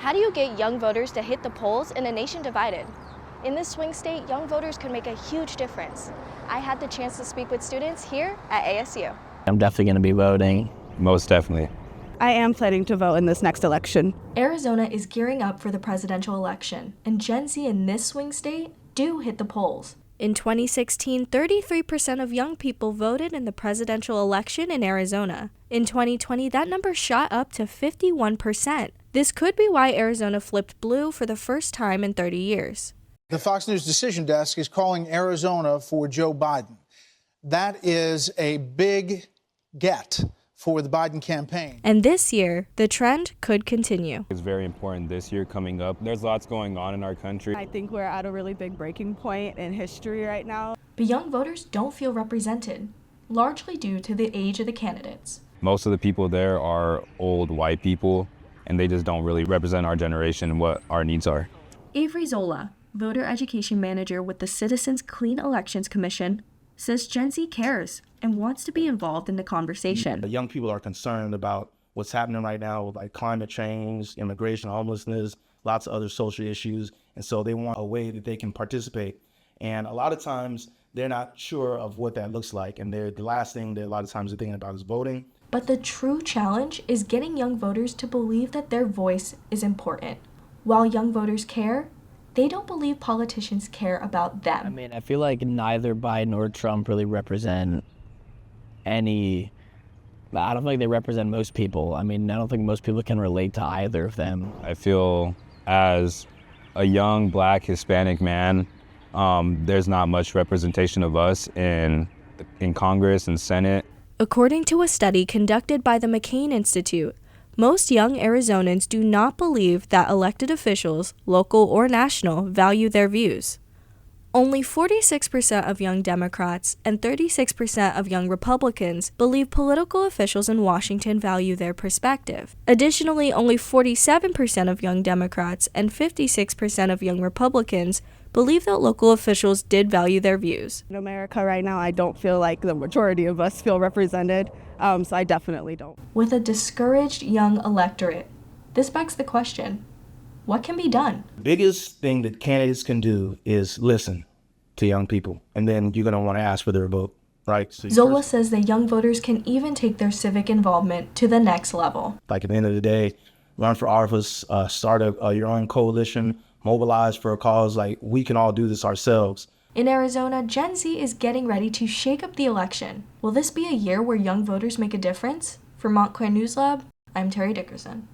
How do you get young voters to hit the polls in a nation divided? In this swing state, young voters could make a huge difference. I had the chance to speak with students here at ASU. I'm definitely going to be voting. Most definitely. I am planning to vote in this next election. Arizona is gearing up for the presidential election, and Gen Z in this swing state do hit the polls. In 2016, 33% of young people voted in the presidential election in Arizona. In 2020, that number shot up to 51%. This could be why Arizona flipped blue for the first time in 30 years. The Fox News Decision Desk is calling Arizona for Joe Biden. That is a big get for the Biden campaign. And this year, the trend could continue. It's very important this year coming up. There's lots going on in our country. I think we're at a really big breaking point in history right now. But young voters don't feel represented, largely due to the age of the candidates. Most of the people there are old white people, and they just don't really represent our generation and what our needs are. Avery Xola, voter education manager with the Citizens Clean Elections Commission, says Gen Z cares and wants to be involved in the conversation. The young people are concerned about what's happening right now with like climate change, immigration, homelessness, lots of other social issues. And so they want a way that they can participate. And a lot of times they're not sure of what that looks like. And the last thing that a lot of times they're thinking about is voting. But the true challenge is getting young voters to believe that their voice is important. While young voters care, they don't believe politicians care about them. I feel like neither Biden or Trump really represent I don't think they represent most people. I don't think most people can relate to either of them. I feel as a young Black Hispanic man, there's not much representation of us in Congress and Senate. According to a study conducted by the McCain Institute, most young Arizonans do not believe that elected officials, local or national, value their views. Only 46% of young Democrats and 36% of young Republicans believe political officials in Washington value their perspective. Additionally, only 47% of young Democrats and 56% of young Republicans believe that local officials did value their views. In America right now, I don't feel like the majority of us feel represented, so I definitely don't. With a discouraged young electorate, this begs the question, what can be done? The biggest thing that candidates can do is listen to young people, and then you're going to want to ask for their vote, right? So Xola says that young voters can even take their civic involvement to the next level. Like at the end of the day, run for office, start your own coalition, mobilize for a cause. Like we can all do this ourselves. In Arizona, Gen Z is getting ready to shake up the election. Will this be a year where young voters make a difference? For Montclair News Lab, I'm Terry Dickerson.